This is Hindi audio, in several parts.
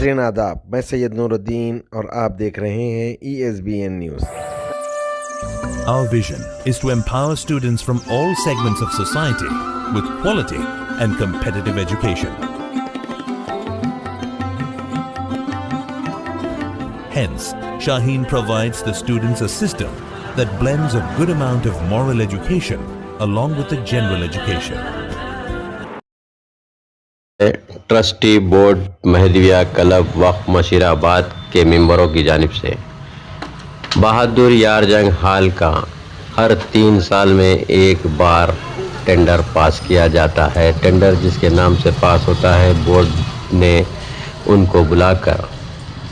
नाज़रीन आदाब, मैं सैयद नूरुद्दीन और आप देख रहे हैं ESBN news. Our vision is to empower students from all segments of society with quality and competitive education. Hence, Shaheen provides the students a system that blends a good amount of moral education along with the general education. Trustee board Mahdavia club Waqf Musheerabad के मेंबरों की जानिब से बहादुर यार जंग हाल का हर 3 साल में एक बार टेंडर पास किया जाता है। टेंडर जिसके नाम से पास होता है, बोर्ड ने उनको बुलाकर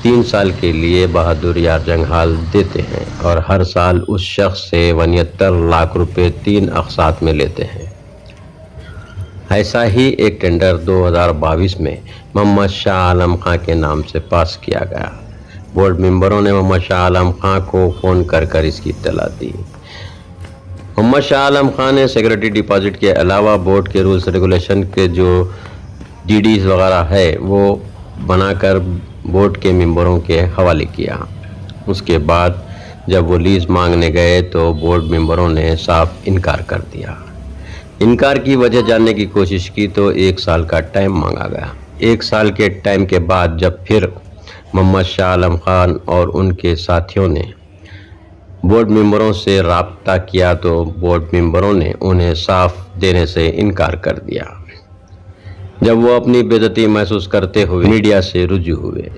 3 साल के लिए बहादुर यार जंग हाल देते हैं और हर साल उस शख्स से 69 लाख रुपए 3 अक़सात में लेते हैं। ऐसा ही एक टेंडर 2022 में मोहम्मद शाह आलम खां के नाम से पास किया गया। बोर्ड मेंबरों ने मोहम्मद शाह आलम खां को फ़ोन कर इसकी इत्तला दी। मोहम्मद शाह आलम खां ने सिक्योरिटी डिपॉजिट के अलावा बोर्ड के रूल्स रेगुलेशन के जो DDs वगैरह है वो बनाकर बोर्ड के मेंबरों के हवाले किया। उसके बाद जब वो लीज़ मांगने गए तो बोर्ड मेंबरों ने साफ इनकार कर दिया। इनकार की वजह जानने की कोशिश की तो 1 साल का टाइम मांगा गया। 1 साल के टाइम के बाद जब फिर मोहम्मद शाह आलम खान और उनके साथियों ने बोर्ड मेंबरों से राब्ता किया तो बोर्ड मेंबरों ने उन्हें साफ देने से इनकार कर दिया। जब वो अपनी बेइज्जती महसूस करते हुए मीडिया से रुजू हुए।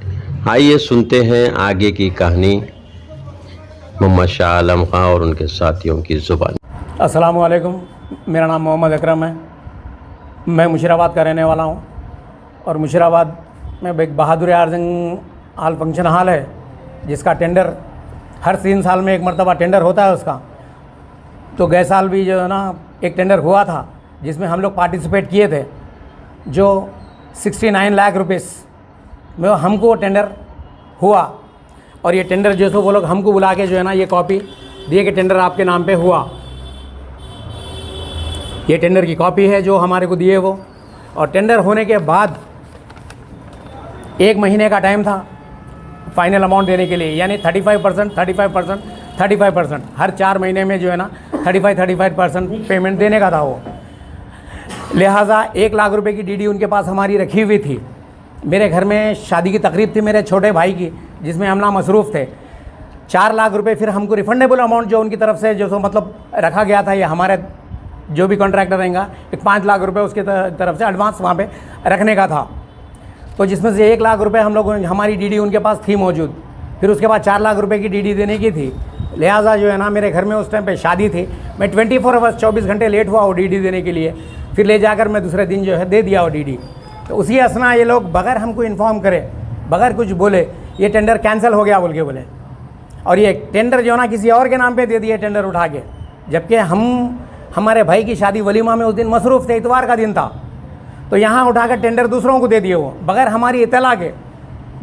आइए सुनते हैं आगे की कहानी मोहम्मद शाह आलम खान और उनके साथियों की ज़ुबान। अस्सलाम वालेकुम, मेरा नाम मोहम्मद अकरम है। मैं मुशीराबाद का रहने वाला हूँ और मुशीराबाद में एक बहादुर यार जंग हाल फंक्शन हॉल है जिसका टेंडर हर 3 साल में एक मरतबा टेंडर होता है उसका। तो गए साल भी जो है ना एक टेंडर हुआ था जिसमें हम लोग पार्टिसिपेट किए थे, जो 69 लाख रुपये में हमको टेंडर हुआ। और ये टेंडर जो सो वो लोग हमको बुला के जो है ना ये कॉपी दिए कि टेंडर आपके नाम पे हुआ। ये टेंडर की कॉपी है जो हमारे को दिए वो। और टेंडर होने के बाद 1 महीने का टाइम था फाइनल अमाउंट देने के लिए, यानी 35% हर 4 महीने में जो है ना 35% पेमेंट देने का था वो। लिहाजा 1 लाख रुपए की DD उनके पास हमारी रखी हुई थी। मेरे घर में शादी की तकरीब थी मेरे छोटे भाई की, जिसमें हम ना मसरूफ़ थे। 4 लाख रुपए फिर हमको रिफंडेबल अमाउंट जो उनकी तरफ से जो सो मतलब रखा गया था, ये हमारे जो भी कॉन्ट्रैक्टर रहेगा एक 5 लाख रुपए उसके तरफ से एडवांस वहाँ पे रखने का था। तो जिसमें से 1 लाख रुपए हम लोग हमारी DD उनके पास थी मौजूद। फिर उसके बाद 4 लाख रुपए की DD देने की थी। लिहाजा जो है ना मेरे घर में उस टाइम पे शादी थी, मैं 24 आवर्स 24 घंटे लेट हुआ वो DD देने के लिए। फिर ले जाकर मैं दूसरे दिन जो है दे दिया वो DD। तो उसी असना ये लोग बगैर हमको इन्फॉर्म करे, बगैर कुछ बोले, ये टेंडर कैंसिल हो गया बोल के बोले। और ये टेंडर जो है ना किसी और के नाम पर दे दिए टेंडर उठा के, जबकि हमारे भाई की शादी वलीमा में उस दिन मसरूफ़ थे, इतवार का दिन था। तो यहाँ उठाकर टेंडर दूसरों को दे दिए वो बगैर हमारी इत्तला के।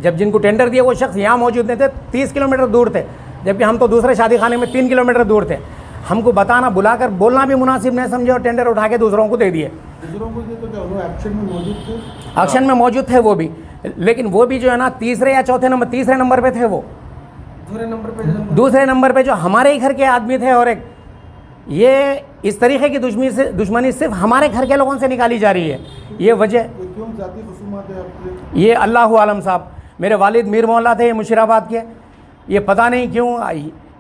जब जिनको टेंडर दिए वो शख्स यहाँ मौजूद नहीं थे, 30 किलोमीटर दूर थे, जबकि हम तो दूसरे शादी खाने में 3 किलोमीटर दूर थे। हमको बताना, बुलाकर बोलना भी मुनासिब नहीं समझे और टेंडर उठा के दूसरों को दे दिए। दूसरों को दिए तो क्या वो एक्शन में मौजूद थे? एक्शन में मौजूद थे वो भी, लेकिन वो भी जो है ना तीसरे नंबर पे थे वो। दूसरे नंबर पे जो हमारे ही घर के आदमी थे। और एक ये इस तरीके की दुश्मनी सिर्फ हमारे घर के लोगों से निकाली जा रही है। ये वजह क्यों जाती खुसूमत है आपके? ये अल्लाह आलम साहब, मेरे वालिद मीर मोहल्ला थे ये मुशीराबाद के। ये पता नहीं क्यों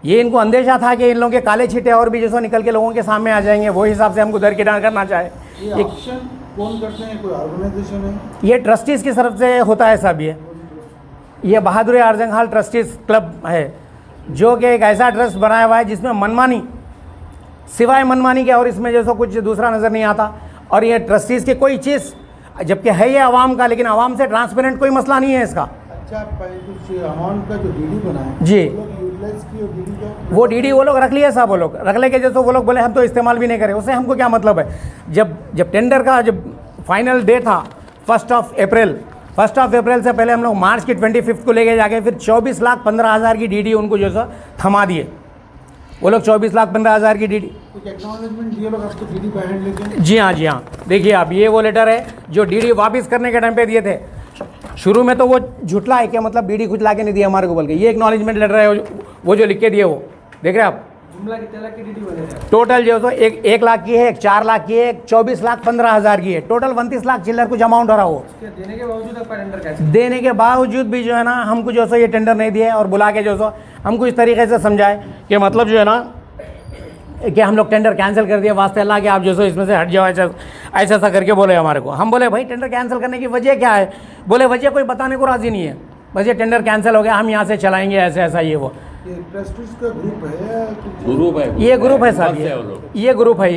ये इनको अंदेशा था कि इन लोगों के काले छींटे और भी जैसे निकल के लोगों के सामने आ जाएंगे, वो हिसाब से हमको दरकिनार करना चाहे। ये ऑक्शन कौन करते हैं? कोई ऑर्गेनाइजेशन है? ये ट्रस्टीज़ की तरफ से होता है सब। ये बहादुर यार जंग हाल ट्रस्टीज़ क्लब है, जो कि एक ऐसा ट्रस्ट बनाया हुआ है जिसमें मनमानी, सिवाय मनमानी के और इसमें जैसा कुछ दूसरा नज़र नहीं आता। और ये ट्रस्टीज़ की कोई चीज़, जबकि है ये आवाम का, लेकिन आवाम से ट्रांसपेरेंट कोई मसला नहीं है इसका। अच्छा, कुछ अमाउंट का जो DD बना है जी, यूटिलाइज की वो DD वो लोग रख लिए साहब, वो लोग रख ले के जैसे वो लोग बोले हम तो इस्तेमाल भी नहीं करें, उससे हमको क्या मतलब है। जब टेंडर का जब फाइनल डे था 1 अप्रैल से पहले हम लोग मार्च की 25 को लेके जाके फिर 24,15,000 की DD उनको जो है थमा दिए। वो लोग 24,15,000 की DD। एक्नॉलेजमेंट दिए लोग आपको DD पे हैंड लेके? जी हाँ, देखिए आप, ये वो लेटर है जो DD वापस करने के टाइम पे दिए थे। शुरू में तो वो झुटला है कि मतलब डीडी कुछ ला के नहीं दिया हमारे को बोल के, ये एक्नॉलेजमेंट लेटर है वो जो लिख के दिए वो देख रहे हैं आप। जुमला कितने लाख की डीडी बने थे? टोटल जो तो एक लाख की है, एक 4 लाख की है, एक 24,15,000 की है, टोटल 29 लाख चिल्लर कुछ अमाउंट हो रहा हो। देने के बावजूद आपका टेंडर कैंसिल? देने के बावजूद भी जो है ना हमको जो सो ये टेंडर नहीं दिए और बुला के जो सो हमको इस तरीके से समझाए कि मतलब जो है ना कि हम लोग टेंडर कैंसिल कर दिए, वास्ते अल्लाह के आप जो सो इसमें से हट जाओ, ऐसा ऐसा करके बोले हमारे को। हम बोले भाई टेंडर कैंसिल करने की वजह क्या है? बोले वजह कोई बताने को राज़ी नहीं है, बस ये टेंडर कैंसिल हो गया, हम यहाँ से चलाएंगे ऐसे ऐसा ये वो। ये ट्रस्टीज का ग्रुप है या कुछ? ग्रुप है, ये ग्रुप है साहब, ये ग्रुप है,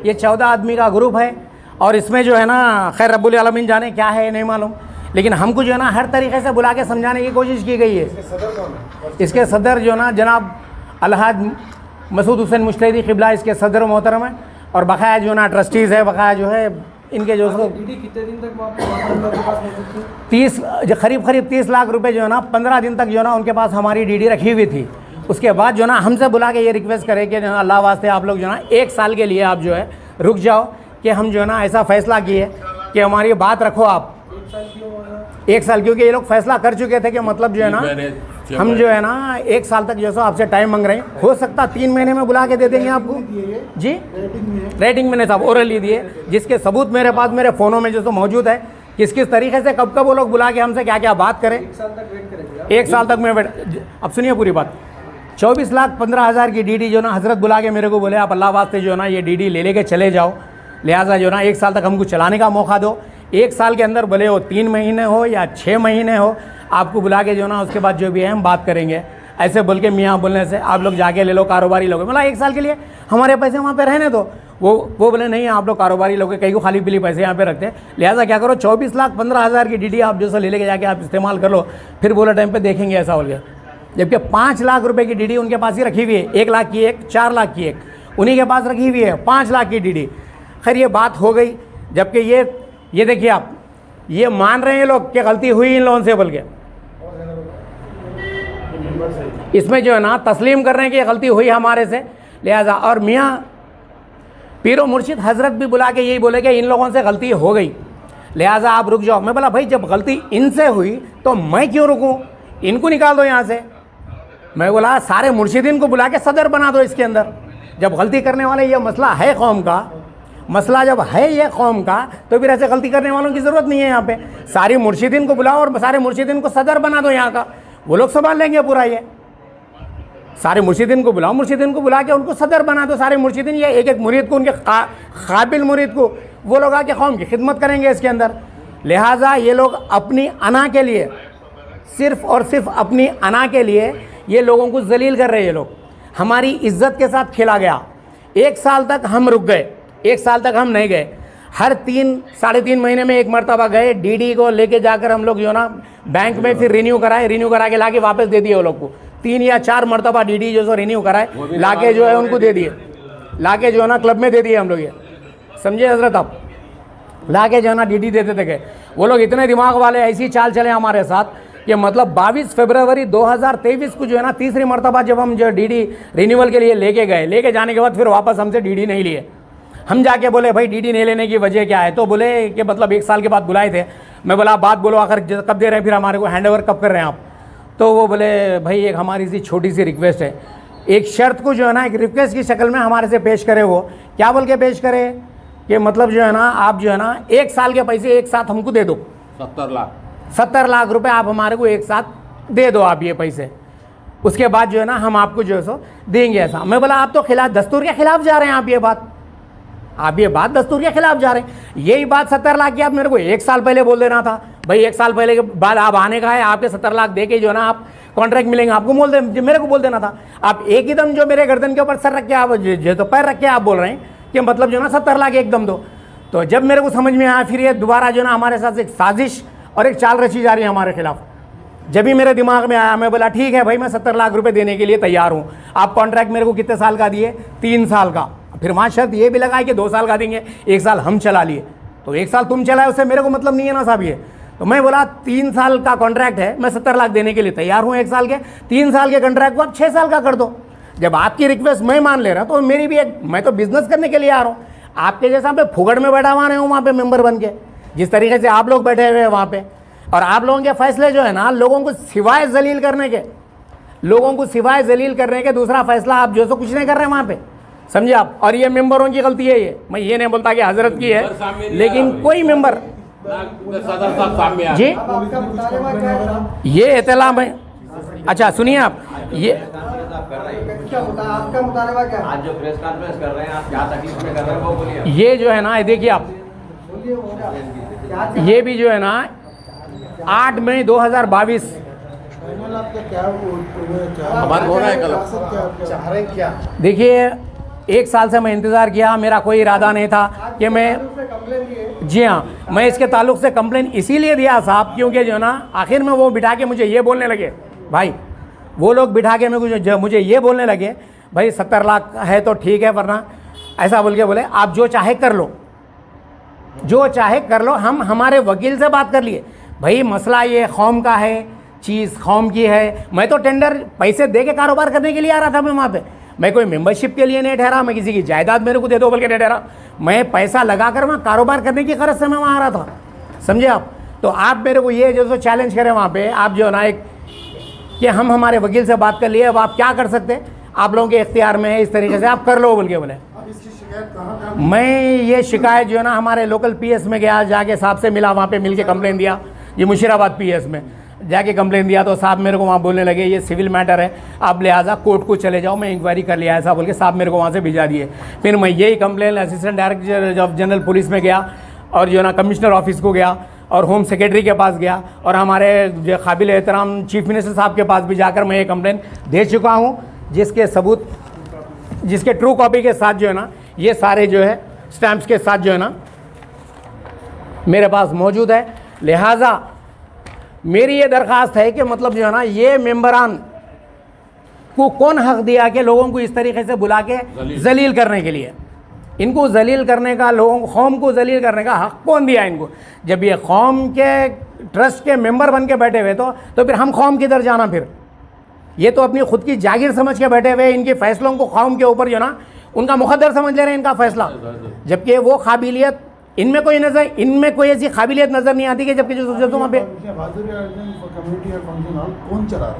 ये 14 आदमी का ग्रुप है और इसमें जो है ना खैर रब्बुल आलमीन जाने क्या है नहीं मालूम, लेकिन हमको जो है ना हर तरीके से बुला के समझाने की कोशिश की गई है। इसके सदर जो ना जनाब अलहाज मसूद हुसैन मुश्तैदी क़िबला इसके सदर मोहतरम है और बकाया जो ना ट्रस्टीज़ है, बकाया जो है इनके जो डीडी कितने दिन तक आपके पास मौजूद थी? 30 करीब 30 लाख रुपए जो है ना 15 दिन तक जो है ना उनके पास हमारी डीडी रखी हुई थी। उसके बाद जो है ना हमसे बुला के ये रिक्वेस्ट करे कि अल्लाह वास्ते आप लोग जो है ना 1 साल के लिए आप जो है रुक जाओ, कि हम जो है ना ऐसा फ़ैसला किए कि हमारी बात रखो आप। 1 साल क्योंकि ये लोग फैसला कर चुके थे कि मतलब जो है ना हम जो है ना 1 साल तक जो सो आपसे टाइम मांग रहे हैं, हो सकता 3 महीने में बुला के दे देंगे आपको जी। रेटिंग में नहीं साहब, ओरली दिए, जिसके सबूत मेरे पास मेरे फ़ोनों में जो सो मौजूद है, किस किस तरीके से कब कब वो लोग बुला के हमसे क्या क्या बात करें। 1 साल तक वेट करेंगे? 1 साल तक मैं वेट, अब सुनिए पूरी बात। 24,15,000 की डीडी जो ना हज़रत बुला के मेरे को बोले आप अल्लाह वास्ते जो है ना ये डीडी ले लेके चले जाओ, लिहाजा जो ना 1 साल तक हमको चलाने का मौका दो। 1 साल के अंदर भले हो 3 महीने हो या 6 महीने हो, आपको बुला के जो ना उसके बाद जो भी है हम बात करेंगे। ऐसे बोल के मियाँ बोलने से आप लोग जाके ले लो, कारोबारी लोग, मतलब 1 साल के लिए हमारे पैसे वहाँ पे रहने दो। वो बोले नहीं आप लोग कारोबारी लोग कहीं को खाली पीली पैसे यहाँ पे रखते हैं, लिहाजा क्या करो 24,15,000 की डीडी आप जो सो ले लेके जाके आप इस्तेमाल कर लो, फिर बोला टाइम पे देखेंगे ऐसा हो गया। जबकि 5 लाख रुपए की डीडी उनके पास ही रखी हुई है, 1 लाख की एक, 4 लाख की एक, उन्हीं के पास रखी हुई है 5 लाख की डीडी। खैर ये बात हो गई, जबकि ये देखिए आप, ये मान रहे हैं लोग कि गलती हुई इन लोगों से, बोल के इसमें जो है ना तस्लीम कर रहे हैं कि गलती हुई हमारे से, लिहाजा और मियाँ पीरो मुर्शिद हजरत भी बुला के यही बोले कि इन लोगों से गलती हो गई, लिहाजा आप रुक जाओ। मैं बोला भाई जब गलती इनसे हुई तो मैं क्यों रुकूं, इनको निकाल दो यहाँ से। मैं बोला सारे मुर्शिदीन को बुला के सदर बना दो इसके अंदर। जब गलती करने वाले ये मसला है कौम का, मसला जब है ये कौम का, तो फिर ऐसे गलती करने वालों की ज़रूरत नहीं है। यहाँ पे सारी मुर्शिदीन को बुलाओ और सारे मुर्शिदीन को सदर बना दो यहाँ का, वो लोग संभाल लेंगे पूरा। ये सारे मुर्शिदीन को बुलाओ, मुर्शिदीन को बुला के उनको सदर बना दो। सारे मुर्शिदीन ये एक एक मुरीद को, उनके काबिल मुरीद को वो लोग आके कौम की खिदमत करेंगे इसके अंदर। लिहाजा ये लोग अपनी अना के लिए, सिर्फ़ और सिर्फ अपनी अना के लिए ये लोगों को जलील कर रहे हैं। ये लोग हमारी इज्जत के साथ खेला गया। 1 साल तक हम रुक गए, 1 साल तक हम नहीं गए। हर 3-3.5 महीने में एक मरतबा गए, डीडी को लेके जाकर हम लोग जो ना बैंक में फिर रिन्यू कराए, रिन्यू करा के लाके वापस दे दिए वो लोग को। 3 या 4 मरतबा डीडी जो सो रिन्यू कराए, लाके जो है उनको दे दिए, लाके जो है ना क्लब में दे दिए हम लोग। ये समझे हजरत आप, लाके जो है ना डीडी देते थे गए। वो लोग इतने दिमाग वाले, ऐसी चाल चले हमारे साथ कि मतलब 22 फरवरी 2023 को जो है ना तीसरी मरतबा जब हम जो डीडी रिन्यूअल के लिए लेके गए, लेके जाने के बाद फिर वापस हमसे डीडी नहीं लिए। हम जाके बोले भाई डीडी नहीं लेने की वजह क्या है, तो बोले कि मतलब 1 साल के बाद बुलाए थे। मैं बोला बात बोलो आखिर कब दे रहे हैं, फिर हमारे को हैंड ओवर कब कर रहे हैं आप। तो वो बोले भाई एक हमारी सी छोटी सी रिक्वेस्ट है, एक शर्त को जो है ना एक रिक्वेस्ट की शक्ल में हमारे से पेश करे। वो क्या बोल के पेश करे कि मतलब जो है ना आप जो है ना 1 साल के पैसे एक साथ हमको दे दो, 70 लाख रुपए आप हमारे को एक साथ दे दो आप ये पैसे, उसके बाद जो है ना हम आपको जो है सो देंगे ऐसा। मैं बोला आप तो खिलाफ दस्तूर के खिलाफ जा रहे हैं, आप ये बात दस्तूर के खिलाफ जा रहे हैं। यही बात 70 लाख की आप मेरे को 1 साल पहले बोल देना था भाई, 1 साल पहले के बाद आप आने का है, आपके 70 लाख दे के जो है ना आप कॉन्ट्रैक्ट मिलेंगे, आपको मेरे को बोल देना था। आप एक ही दम जो मेरे गर्दन के ऊपर सर रख के आप जो तो पैर रख के आप बोल रहे हैं कि मतलब जो ना 70 लाख एकदम दो। तो जब मेरे को समझ में आया फिर ये दोबारा जो ना हमारे साथ एक साजिश और एक चाल रची जा रही है हमारे खिलाफ, जब भी मेरे दिमाग में आया मैं बोला ठीक है भाई मैं 70 लाख रुपए देने के लिए तैयार हूँ। आप कॉन्ट्रैक्ट मेरे को कितने साल का दिए, 3 साल का। फिर वहाँ शर्त ये भी लगाई कि 2 साल का देंगे, 1 साल हम चला लिए। तो 1 साल तुम चलाए उससे मेरे को मतलब नहीं है ना साहब। ये तो मैं बोला 3 साल का कॉन्ट्रैक्ट है, मैं 70 लाख देने के लिए तैयार हूँ 1 साल के। 3 साल के कॉन्ट्रैक्ट को आप 6 साल का कर दो। जब आपकी रिक्वेस्ट मैं मान ले रहा तो मेरी भी एक, मैं तो बिजनेस करने के लिए आ रहा हूँ। आपके जैसा पे फुगड़ में बैठा हुआ नहीं हूँ वहाँ पे मेंबर बन के, जिस तरीके से आप लोग बैठे हुए हैं वहाँ पे। और आप लोगों के फैसले जो है ना, लोगों को सिवाय जलील करने के, दूसरा फैसला आप जो सो कुछ नहीं कर रहे हैं वहाँ पे, समझे आप। और ये मेंबरों की गलती है, ये मैं ये नहीं बोलता कि हजरत की है, लेकिन कोई मेंबर जी आपका मुतालबा क्या है? ये इतला में, अच्छा सुनिए आप, ये आपका मुतालबा क्या है? आज जो प्रेस कॉन्फ्रेंस कर रहे हैं आप क्या तकलीफ में कर रहे हैं वो बोलिए। ये जो है ना, देखिए आप, बोलिए क्या ये भी जो है ना 8 मई 2022 आपका क्या हमारा हो रहा है कल। चाह रहे क्या? देखिए 1 साल से मैं इंतज़ार किया, मेरा कोई इरादा नहीं था कि मैं, कंप्लेन दिए, जी हाँ, मैं इसके ताल्लुक़ से कंप्लेन इसीलिए दिया साहब, क्योंकि जो है ना आखिर में वो बिठा के मुझे ये बोलने लगे, भाई वो लोग बिठा के मुझे ये बोलने लगे, भाई 70 लाख है तो ठीक है, वरना ऐसा बोल के बोले आप जो चाहे कर लो, जो चाहे कर लो। हम हमारे वकील से बात कर लिए, भाई मसला ये कौम का है, चीज़ कौम की है, मैं तो टेंडर पैसे दे के कारोबार करने के लिए आ रहा था, मैं वहाँ पे, मैं कोई मेंबरशिप के लिए नहीं ठहरा, मैं किसी की जायदाद मेरे को दे दो बोल के नहीं ठहरा, मैं पैसा लगा कर वहाँ कारोबार करने की गरज से मैं वहाँ आ रहा था, समझे आप। तो आप मेरे को ये जो चैलेंज करें वहाँ पे, आप जो है ना एक कि हम हमारे वकील से बात कर लिए, अब आप क्या कर सकते हैं, आप लोगों के इख्तियार में है, इस तरीके से आप कर लो बोल के बोले। मैं ये शिकायत जो है ना हमारे लोकल पीएस में गया, जाके साहब से मिला, वहाँ पे मिल के कंप्लेन दिया, ये मुशीराबाद पीएस में जाके कंप्लेन दिया, तो साहब मेरे को वहाँ बोलने लगे ये सिविल मैटर है, आप लिहाजा कोर्ट को चले जाओ, मैं इंक्वायरी कर लिया ऐसा बोल के साहब मेरे को वहाँ से भिजा दिए। फिर मैं यही complain assistant director of general police में गया, और जो है ना कमिश्नर ऑफिस को गया, और होम सेक्रेटरी के पास गया, और हमारे जो काबिल एहतराम चीफ मिनिस्टर साहब के पास भी जाकर मैं ये कंप्लेन दे चुका हूँ, जिसके सबूत, जिसके ट्रू कॉपी के साथ जो है ना ये सारे जो है स्टैम्प्स के साथ जो है ना मेरे पास मौजूद है। लिहाजा मेरी ये दरख्वास्त है कि मतलब जो है ना ये मेंबरान को कौन हक दिया कि लोगों को इस तरीके से बुला के जलील करने के लिए, इनको जलील करने का, लोगों कौम को जलील करने का हक कौन दिया इनको? जब ये कौम के ट्रस्ट के मेंबर बन के बैठे हुए तो फिर हम कौम किधर जाना? फिर ये तो अपनी खुद की जागीर समझ के बैठे हुए, इनके फैसलों को कौम के ऊपर जो ना उनका मुकद्दर समझ ले रहे हैं इनका फैसला, जबकि वो काबिलियत इनमें कोई नजर, इनमें कोई ऐसी काबिलियत नज़र नहीं आती कि जबकि जो वहाँ पे कौन चला रहा है?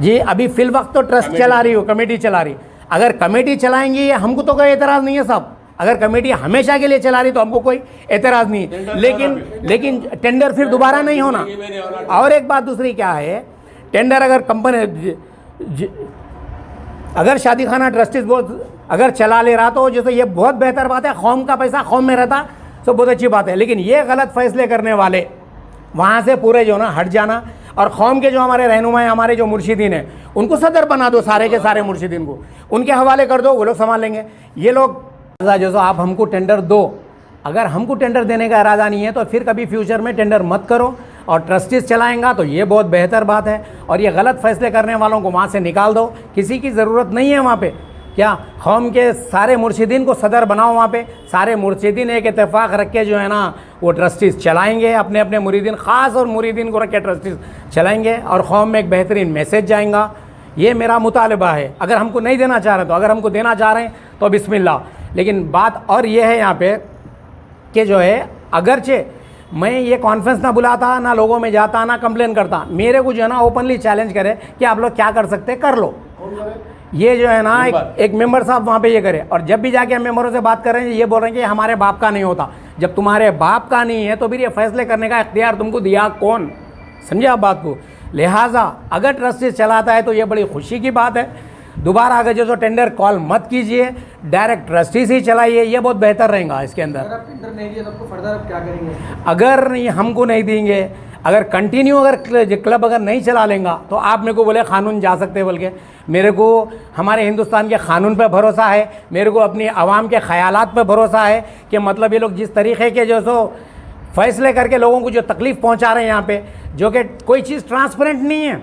जी अभी फिल वक्त तो ट्रस्ट चला रही हो, कमेटी चला रही। अगर कमेटी चलाएंगी हमको तो कोई एतराज़ नहीं है साहब, अगर कमेटी हमेशा के लिए चला रही तो हमको कोई एतराज़ नहीं, लेकिन टेंडर फिर दोबारा नहीं होना। और एक बात दूसरी क्या है, टेंडर अगर कंपनी अगर शादी खाना ट्रस्टीज बोर्ड अगर चला ले रहा तो जैसे ये बहुत बेहतर बात है, कौम का पैसा कौम में रहता तो बहुत अच्छी बात है, लेकिन ये गलत फैसले करने वाले वहाँ से पूरे जो ना हट जाना, और कौम के जो हमारे रहनुमा हैं, हमारे जो मुर्शिदीन हैं, उनको सदर बना दो, सारे के सारे मुर्शिदीन को उनके हवाले कर दो, वो लोग संभाल लेंगे। ये लोग जो आप हमको टेंडर दो, अगर हमको टेंडर देने का इरादा नहीं है तो फिर कभी फ्यूचर में टेंडर मत करो, और ट्रस्टीज चलाएंगा तो ये बहुत बेहतर बात है। और ये गलत फैसले करने वालों को वहाँ से निकाल दो, किसी की ज़रूरत नहीं है वहाँ पे। क्या कौम के सारे मुर्शिदीन को सदर बनाओ, वहाँ पे सारे मुर्शिदीन एक इत्तेफाक रख के जो है ना वो ट्रस्टीज चलाएंगे, अपने अपने मुरीदीन, ख़ास और मुरीदीन को रख के ट्रस्टीज चलाएंगे, और कौम में एक बेहतरीन मैसेज जाएगा। ये मेरा मुतालबा है। अगर हमको नहीं देना चाह रहे तो, अगर हमको देना चाह रहे हैं तो बिस्मिल्लाह। लेकिन बात और ये है यहाँ पे कि जो है, अगरचे मैं ये कॉन्फ्रेंस ना बुलाता, ना लोगों में जाता, ना कंप्लेन करता, मेरे को जो है ना ओपनली चैलेंज करे कि आप लोग क्या कर सकते हैं कर लो। ये जो है ना एक मेंबर साहब वहाँ पे ये करे, और जब भी जाके हम मेंबरों से बात कर रहे हैं ये बोल रहे हैं कि हमारे बाप का नहीं होता। जब तुम्हारे बाप का नहीं है तो फिर ये फैसले करने का इख्तियार तुमको दिया कौन? समझे आप बात को? लिहाजा अगर ट्रस्टीज चलाता है तो ये बड़ी खुशी की बात है। दोबारा अगर जो टेंडर कॉल मत कीजिए, डायरेक्ट ट्रस्टीज ही चलाइए, ये बहुत बेहतर रहेगा इसके अंदर। अगर आप टेंडर नहीं दिए तो आपको फर्दर आप क्या करेंगे? अगर हमको नहीं देंगे, अगर कंटिन्यू अगर क्लब अगर नहीं चला लेंगा तो आप मेरे को बोले कानून जा सकते हैं बोल के, मेरे को हमारे हिंदुस्तान के कानून पे भरोसा है, मेरे को अपनी आवाम के ख्यालात पे भरोसा है कि मतलब ये लोग जिस तरीके के जो सो फैसले करके लोगों को जो तकलीफ़ पहुंचा रहे हैं यहाँ पे, जो कि कोई चीज़ ट्रांसपेरेंट नहीं है,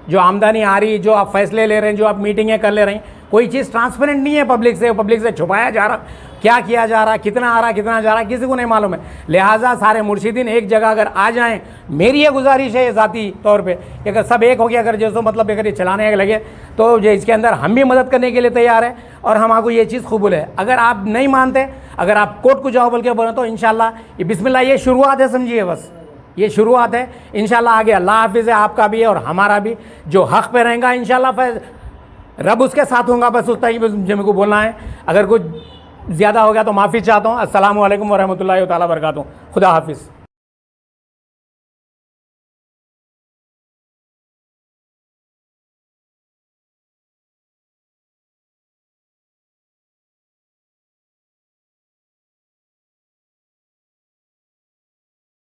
जो आमदनी आ रही, जो आप फैसले ले रहे हैं, जो आप मीटिंगें कर ले रहे हैं, कोई चीज़ ट्रांसपेरेंट नहीं है। पब्लिक से छुपाया जा रहा, क्या किया जा रहा, कितना आ रहा, कितना जा रहा, किसी को नहीं मालूम है। लिहाजा सारे मुर्शिदीन एक जगह अगर आ जाएं, मेरी ये गुजारिश है ज़ाती तौर पे कि अगर सब एक हो गया, अगर जैसो मतलब अगर ये चलाने लगे तो जो इसके अंदर हम भी मदद करने के लिए तैयार है, और हमको ये चीज़ कबूल है। अगर आप नहीं मानते, अगर आप कोर्ट को जाओ बोल के बोले तो इंशाल्लाह ये बिस्मिल्लाह ये शुरुआत है, समझिए बस ये शुरुआत है। इंशाल्लाह आगे अल्लाह हाफिज़ है, आपका भी है और हमारा भी। जो हक़ पे रहेगा इंशाल्लाह रब उसके साथ होगा। बस उस टाइम मुझे को बोलना है। अगर कुछ ज़्यादा हो गया तो माफ़ी चाहता हूँ। अस्सलामु अलैकुम वरहमतुल्लाहि तआला बरकातहू। खुदा हाफिज़।